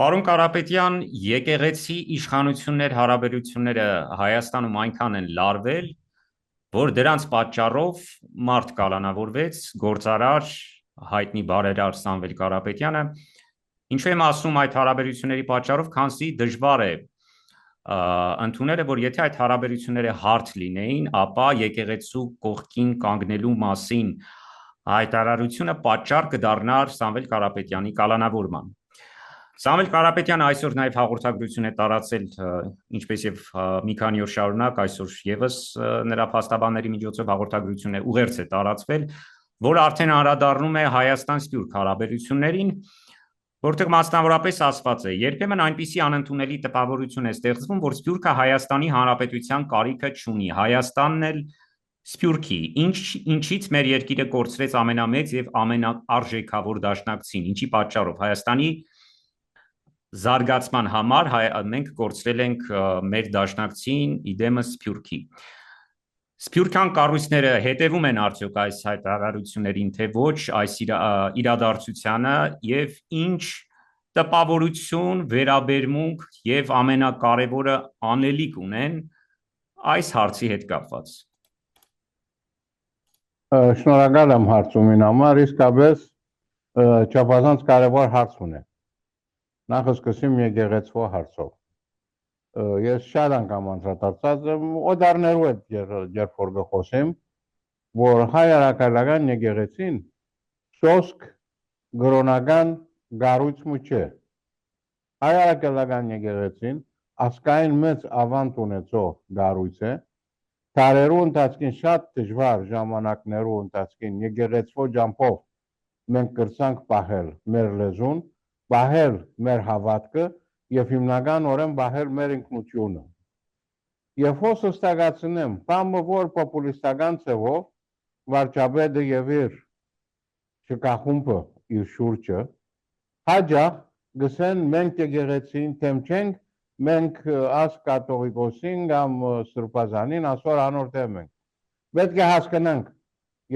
Պարոն Կարապետյան, եկեղեցի իշխանություններ հարաբերությունները Հայաստանում այնքան են լարվել, որ դրանց պատճառով մարդ կալանավորվեց, գործարար հայտնի բարերար Սամվել Կարապետյանը, ինչու եմ ասում այդ հարաբերությունների պատճառով, քանզի դժվար է ընդունել, որ եթե այդ հարաբերությունները հարթ լինեին, ապա եկեղեցու կողքին կանգնելու մասին հայտարարությունը պատճառ կդառնար Սամվել Կարապետյանի կալանավորման։ Սամվել Կարապետյանը այսօր նաև հաղորդագրություն է տարածել, ինչպես եւ մի քանի օր շարունակ, այսօր եւս նրա փաստաբանների միջոցով հաղորդագրություն է ուղերձ է տարածվել, որ արդեն անդրադառնում է Հայաստան-Սփյուռք հարաբերություններին, որտեղ մասնավորապես ասված է. երբեմն այնպիսի անընդունելի տպավորություն է ստեղծվում, որ Սփյուռքը Հայաստանի Հանրապետության կարիքը չունի, Հայաստանն էլ Սփյուռքի, ինչից մեր երկիրը կորցրեց ամենամեծ եւ ամենաարժեքավոր դաշնակցին, ինչի պատճառով Հայաստանի զարգացման համար մենք կորցրել ենք մեր դաշնակցին իդեմս Սփյուռքի։ Սփյուռքյան կառույցները հետևում են արդյոք այս հայտարարություններին, թե ոչ այս իրադարձությանը եւ ինչ տպավորություն, վերաբերմունք եւ ամենակարևորը անելիք ունեն այս հարցի հետ կապված։ Շնորհակալ եմ հարցումին համար, իսկապես չափազանց կարևոր հարց ունի։ Նախ սկսեմ եկեղեցու հարցով։ Ես շատ անգամ անդրադարձած եմ օդարներու հետ երբ որ գխոսեմ, որ հայ արաքայական եկեղեցին սոսկ գրոնական գառույցը չէ։ Հայ արաքայական եկեղեցին ասկային մեծ ավանդ ունեցող գառույց է։ Տարերու ընթացքին շատ դժվար ժամանակներու ընթացքին եկեղեցու ջամփով մենք կրցանք պահել մեր լեզուն, պահել մեր հավատքը եւ հիմնական օրեն պահել մեր ինքնությունը։ Եվ հոս հստակացնեմ, բամը որ պոպուլիստական ցևով վարչապետը եւ իր շքախումբը իր շուրջը հաջող գսեն մենք եկեղեցին թեմ չենք, մենք աս կաթողիկոսին կամ սրբազանին ասոր անոր թեմ ենք։ Պետք է հասկանանք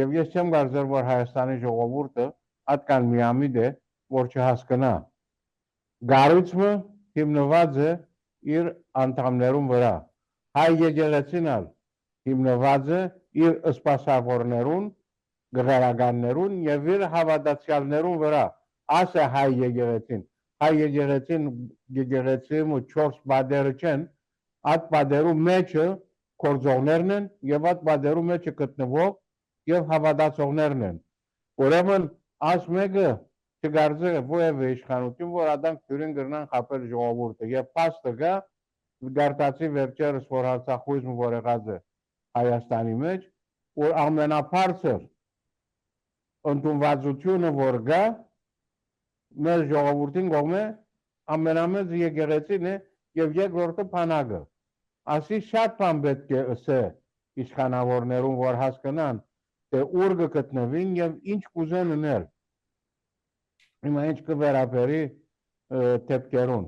եւ ես չեմ կարծեր որ Հայաստանի ժողովուրդը այդքան միամիտ է որ չհասկանա։ Գառույցը հիմնված է իր անդամներուն վրա։ Հայ եկեղեցին հիմնված է իր սպասավորներուն, գղարականներուն եւ իր հավատացյալներուն վրա։ Աս է հայ եկեղեցին։ Հայ եկեղեցին ու 4 բادرը չեն, այդ բادرու մեջը կորձողներն են եւ այդ բادرու մեջը գտնվող եւ հավատացողներն են։ Ուրեմն աս մեկը չգարձել է ովևէ իշխանություն, որ ադանք դուրին գրնան խապել ժողովուրդը եւ փաստը կա գարտացի վերջերս որ Արցախույզը որ եղած է Հայաստանի մեջ, որ ամենաբարձր ընդունվածությունը որ կա մեր ժողովրդին կողմը ամենամեծ եկեղեցին է եւ երկրորդը բանակը։ Ասի շատ բան պետք է ասե իշխանավորներուն որ հասկանան թե ուր կգտնվին եւ ինչ կուզեն ունել։ Հիմա ինչ կվերապերի դեպքերուն։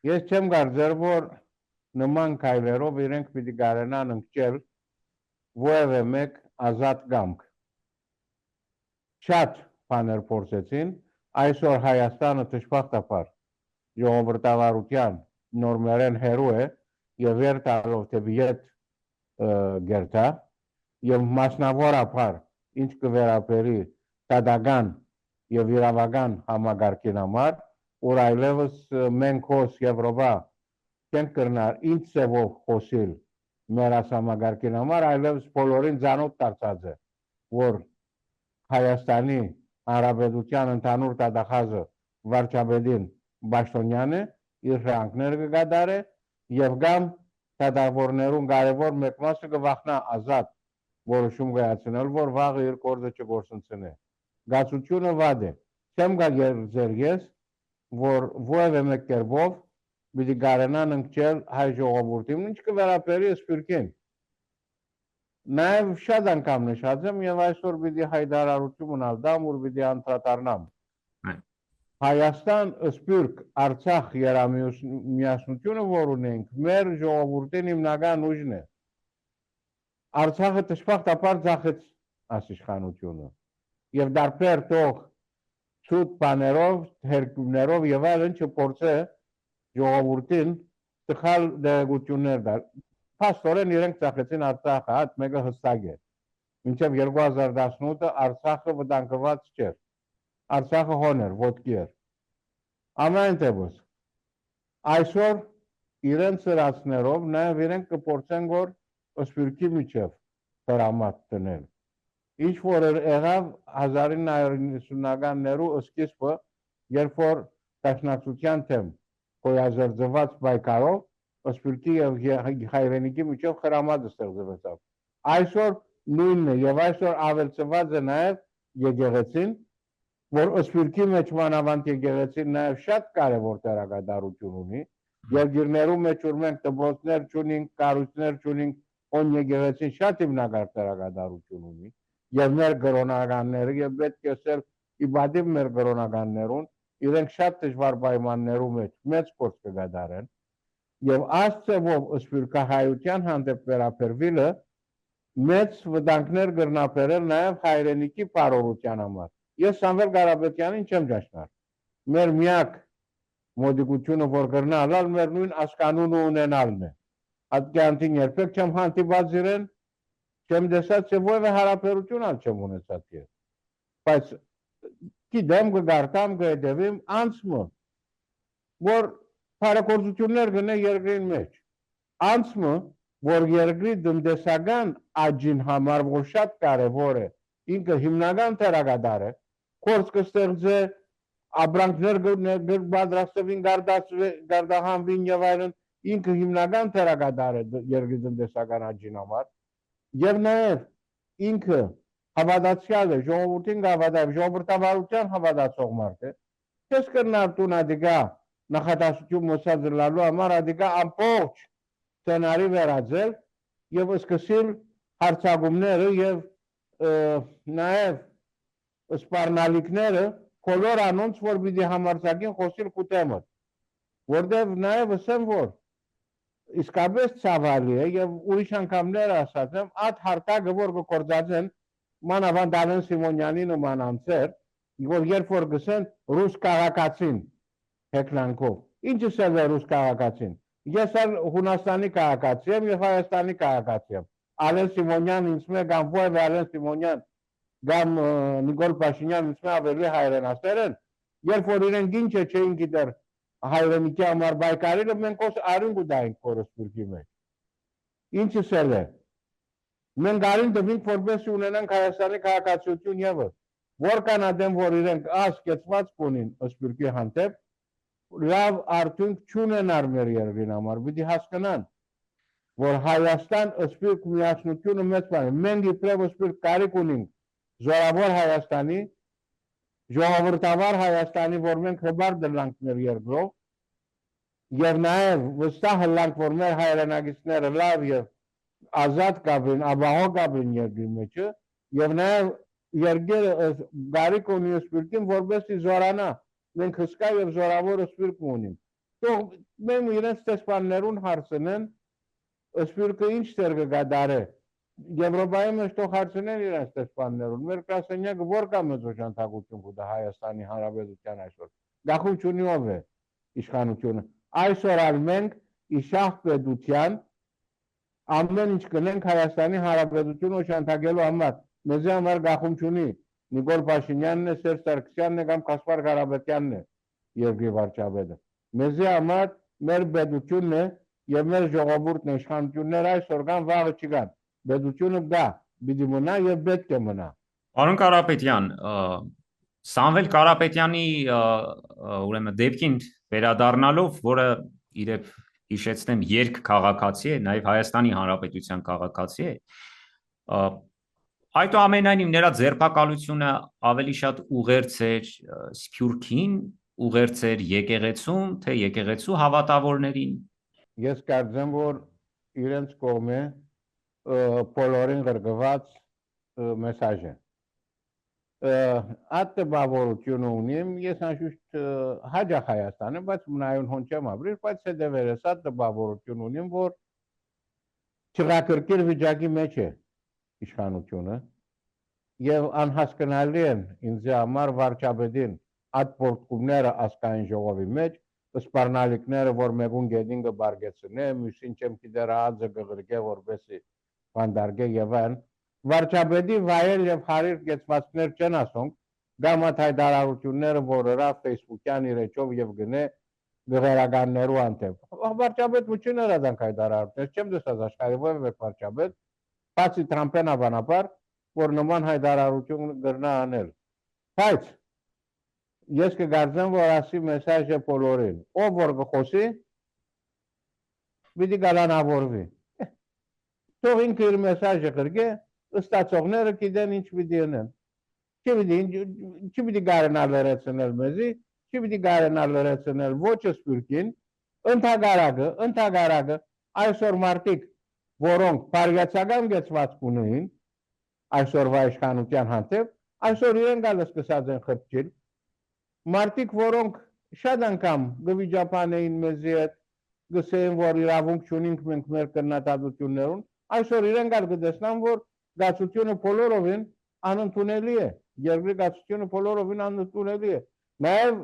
Ես չեմ կարծեր որ նման քայլերով իրենք պիտի կարենան ընկճել որևէ մեկ ազատ կամք։ Շատ բաներ փորձեցին, այսօր Հայաստանը դժբախտաբար ժողովրդավարության նորմերեն հերու է եւ վերտալով դեպի ետ գերտա եւ մասնավորապես ինչ կվերապերի տադական եւ իրավական համագարկին համար, որ այլևս մենք հոս Եվրոպա չենք կրնար ինչ ծևով խոսիլ մեր համագարկին համար, այլևս բոլորին ծանոթ դարձած է, որ Հայաստանի Հանրապետության ընդհանուր դատախազը վարչապետին Պաշտոնյանը իր հրանքները կգադարե եւ կամ դատավորներուն կարևոր մեկ մասը կվախնա ազատ որոշում կայացնել, որ վաղը իր գործը չգործընծնի։ Գացությունը վատ է։ Չեմ գալ ես, որ որևէ մեկ կերպով պիտի կարենան ընկճել հայ ժողովրդին, ինչ կվերապերի Սփյուռքին։ Նաև շատ անգամ նշած եմ եւ այսօր պիտի հայտարարություն ունալ դամ որ պիտի անդրադառնամ։ Հայաստան, Սփյուռք, Արցախ միասնությունը որ ունենք, մեր ժողովրդին հիմնական ուժն է։ Արցախը դժբախտաբար ձախեց այս իշխանությունը եւ դարբեր տող ցույց բաներով, հերկումներով եւ այլն չփորձե ժողովրդին տխալ դեղեցություններ տալ։ Փաստորեն իրենք ցախեցին Արցախը, այդ մեկը հստակ է։ Մինչև 2018-ը Արցախը վտանգված չէր։ Արցախը հոներ, ոտքի էր։ Ամեն դեպս այսօր իրենց սրացներով նաև իրենք կփորձեն որ սպիրկի միջև հրամատ դնել։ Ինչ որ եղավ 1990-ականներու սկիզբը, երբ որ դաշնակցության թեմ գոյազերծված պայքարով սպիրկի եւ հայրենիքի միջև հրամատ ստեղծվեցավ։ Այսօր նույնն է եւ այսօր ավելցված է նաև եկեղեցին, որ սպիրկի մեջ մանավանդ եկեղեցին նաև շատ կարևոր դերակատարություն ունի։ Երկիրներու մեջ որ մենք դպրոցներ չունենք, կառույցներ չունենք, on եկեղեցին շատ հիմնական դերակատարություն ունի։ Եվ մեր կրոնականները եւ պետք է ասել իբադիվ մեր կրոնականներուն իրենք շատ դժվար պայմաններում մեծ գործ կգադարեն եւ աստծով սպիրկահայության հանդեպ վերաբերվելը մեծ վտանգներ կրնապերել նաեւ հայրենիքի բարօրության համար։ Ես Սամվել Ղարաբեկյանին չեմ ճաշնար։ Մեր միակ մոդիկությունը որ կրնալալ մեր նույն ասկանունը ունենալն է։ Ատյանտին երբեք չեմ հանդիպած իրեն, չեմ դեսած եւ ովը հարաբերություն ալ չեմ ունեցած ես։ Բայց գիտեմ կգարտամ կհետևեմ անցմը որ բարեգործություններ գնե երկրին մեջ։ Անցմը որ երկրի տնտեսական աճին համար որ շատ կարևոր է, ինքը հիմնական դերակատար է, կորց կստեղծե ապրանքներ պատրաստվին գարդահանվին եւ այլն, ինքը հիմնական դերակատար է երկրի տնտեսական աճին համար եւ նաեւ ինքը հավատացյալ է, ժողովրդին հավատալ, ժողովրդավարության հավատացող մարդ է։ Չես կրնար տուն ադիգա նախատասություն մոսադրելու համար ադիգա ամբողջ սցենարի վերածել եւ սկսել հարցակումները եւ նաեւ սպառնալիքները բոլոր անոնց որ պիտի համարձակին խոսել կուտեմը որտեւ նաեւ ասեմ որ իսկապես ցավալի է եւ ուրիշ անգամներ ասած եմ այդ հարտակը որ կգործածեն մանավանդ Ալեն Սիմոնյանի նման անձեր որ երբ որ գսեն ռուս քաղաքացին հեքլանքով ինչը սեր ռուս քաղաքացին ես ալ Հունաստանի քաղաքացի եմ եւ Հայաստանի քաղաքացի եմ Ալեն Սիմոնյան ինձ մեկ ամբողջ Ալեն Սիմոնյան գամ Նիկոլ Փաշինյան ինձ մեկ ավելի հայրենասեր են երբ որ իրենք ինչը չէին գիտեր հայրենիքի համար բայկարելը մենք ոս արին գուտայինք կորսպուրքի մեջ ինչը սել է մենք արին դվինք որպես ունենանք Հայաստանի քաղաքացիություն եւս որքան ադեմ որ իրենք ասկեցված կունին սպուրքի հանդեպ լավ արդյունք չունենար մեր երկրին համար պիտի հասկանան որ Հայաստան սպուրք միասնությունը մեծ բան է մենք իբրև սպուրք կարիք ունենք զորավոր Հայաստանի ժողովրդավար Հայաստանի որ մենք հբար դրանք մեր երկրով եւ նաեւ վստահ հլանք որ մեր հայրենակիցները լավ եւ ազատ կապին ապահով կապին երկրի մեջը եւ նաեւ երկերը գարիկ ունի սպիրկին որպեսզի զորանա մենք հսկա եւ զորավոր սպիրկ ունենք թող մենք իրենց տեսփաններուն հարցնեն սպիրկը ինչ դեր կգադարե Եվրոպայի մեջ թող հարցնեն իրենց տեսփաններուն մեր կասենյակը որ կա մեծօժանդակություն կուտա Հայաստանի Հանրապետության այսօր գախություն ով է իշխանությունը այսօր ալ մենք իշախ պետության ամեն ինչ կնենք Հայաստանի Հանրապետությունը օժանդակելու համար մեզ համար գախություն ունի Նիկոլ Փաշինյանն է, Սերժ Սարգսյանն է կամ Կասպար Ղարաբեկյանն է երկրի վարչապետը։ Մեզ համար մեր պետությունն է եւ մեր ժողովուրդն է իշխանությունները այսօր կան վաղը չկան։ Պետությունը դա պիտի մնա եւ պետք է մնա։ Պարոն Կարապետյան, Սամվել Կարապետյանի ուրեմն դեպքին վերադառնալով, որը իրեւ հիշեցնեմ երկ քաղաքացի է, նաեւ Հայաստանի Հանրապետության քաղաքացի է, Այդուամենայնիվ նրա ձերբակալությունը ավելի շատ ուղերձ էր Սփյուռքին, ուղերձ էր եկեղեցուն, թե եկեղեցու հավատավորներին։ Ես կարծեմ, որ իրենց կողմը բոլորին գրգված մեսաժ է։ Այդ տպավորությունը ունիմ, ես անշուշտ հաջող Հայաստան եմ, բայց մնայուն հոն չեմ ապրել, բայց հետևերս այդ տպավորություն ունիմ, որ չղակրկիր վիճակի մեջ է իշխանությունը եւ անհասկանալի են ինձ համար վարչապետին այդ պորտկումները ասկային ժողովի մեջ, սպառնալիքները, որ մեկուն գետին կբարգեցնե, մյուսին չեմ գիտեր ածը կղրկե, որպեսի բանդարգե եւ այն, վարչապետի վայել եւ հարիր գեցվածքներ չեն ասոնք, գամ այդ հայտարարությունները, որ հրա Facebook-յան իր էջով եւ գնե գղերականներու անտեպ։ Վարչապետ մուչին հրադանք հայտարարություններ, չեմ դեսած աշխարհի ովև վարչապետ, բացի Թրամփեն ավանաբար, որ նման հայտարարություն գրնա անել։ Բայց ես կգարձեմ, որ ասի մեսաժը բոլորին, ով որ կխոսի, պիտի գալանավորվի։ Թող ինքը իր մեսաժը գրգե, ստացողները գիտեն ինչ պիտի անեն։ Չի պիտի գարենալ լրացնել մեզի, չի պիտի գարենալ լրացնել ոչ սպյուրքին, ընդհակառակը այսօր մարդիկ, որոնք բարյացակամ գեցվածք ունեին, այսօրվա իշխանության հանդեպ, այսօր իրեն գալը սկսած են խրճիլ, մարդիկ, որոնք շատ անգամ գվիճապանեին մեզի հետ, գսեին, որ իրավունք չունինք մենք մեր կրնատատություններուն, այսօր իրեն գալ կտեսնան, որ գացությունը բոլորովին անընդունելի է, երկրի գացությունը բոլորովին անընդունելի է, նաև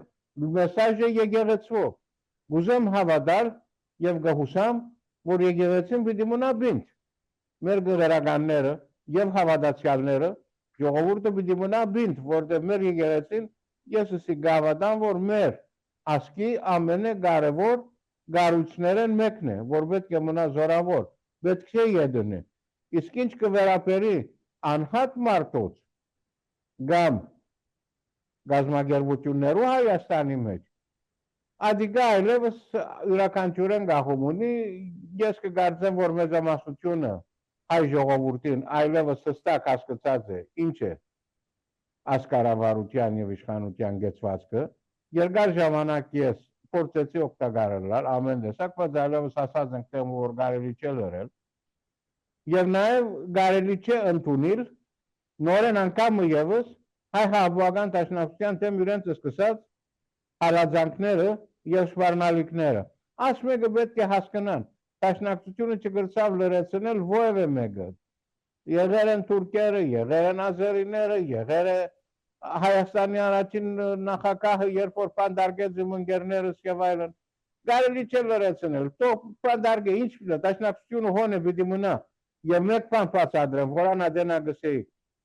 մեսաժը եկեղեցվով, գուզեմ հավատալ և գհուսամ, որ եկեղեցին պիտի մնա բինդ, մեր գղերականները և հավատացյալները, ժողովուրդը պիտի մնա բինդ, որտեղ մեր եկեղեցին ես ասի գավադան, որ մեր ասկի ամենը կարևոր գարույցներեն մեկն է, որ պետք է մնա զորավոր, պետք է յետունի, իսկ ինչ կվերապերի անհատ մարդոց գամ գազմագերբություններու Հայաստանի մեջ, ադիկա այլևս յուրաքանչյուրեն գախում ունի, ես կգարձեմ, որ մեծամասնությունը հայ ժողովուրդին այլևս հստակ հասկացած է, ինչ է ասկարավարության և իշխանության գեցվածքը, երկար ժամանակ ես փորձեցի օգտագործել ամեն տեսակ, բայց այլևս ասած ենք, որ կարելի չէ լրել, և նաև կարելի չէ ընդունել նորեն անգամ ևս հայ հավաքական դաշնակցության դեմ իրենց սկսած հալածանքները և սպառնալիքները։ Այս մեկը պետք է հասկանան, դաշնակցությունը չգրծավ լրացնել որևէ մեկը։ Եղել են թուրքերը, եղել են ազերիները, եղել է Հայաստանի առաջին նախագահը, երբ որ բանդարգեց իմ ընկերներս և այլն, կարելի չէ լրացնել, թող բանդարգե, ինչ պիտի, դաշնակցությունը հոն է պիտի մնա, և մեկ բան բացատրեմ, որ անադենա գսեի,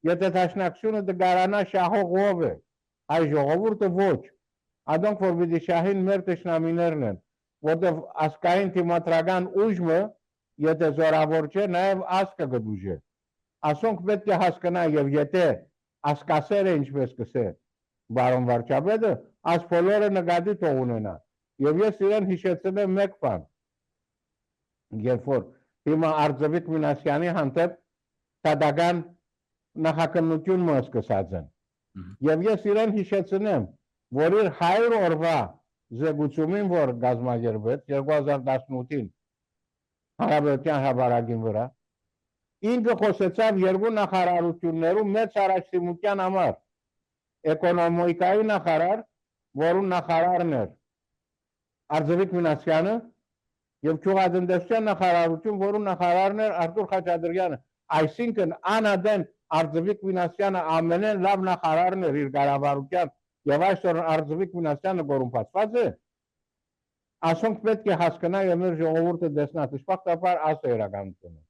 եթե դաշնակցությունը դգարանա շահող ով է, հայ ժողովուրդը ոչ, adonk որ պիտի շահին մեր թշնամիներն են, որտեղ ասկային թիմադրական ուժը, եթե զորավոր չէ, նաև ասկը կդուժե։ Ասոնք պետք է հասկանա և եթե ասկասերը ինչպես կսե բարոն վարչապետը, այս բոլորը նկատի թող ունենա։ Եվ ես իրեն հիշեցնեմ մեկ բան, երբ որ հիմա Արձևիկ Մինասյանի հանդեպ դատական նախաքննություն մը սկսած են։ Եվ ես իրեն հիշեցնեմ, որ իր 100 օրվա զեկուցումին, որ գազմագերբեց 2018-ին Հանրապետության հրապարակին վրա, ինքը խոսեցավ երկու նախարարություններու մեծ առաջադիմության համար, էկոնոմիկայի նախարար, որուն նախարարն էր Արձևիկ Մինասյանը, և գյուղատնտեսության նախարարություն, որուն նախարարն էր Արտուր Խաչատրյանը, այսինքն անադեն Արձևիկ Մինասյանը ամենեն լավ նախարարն էր իր կառավարության, և այսօր Արձևիկ Մինասյանը կոռումպացված է, ասոնք պետք է հասկանա և մեր ժողովուրդը տեսնա, դժբախտաբար այս է իրականությունը։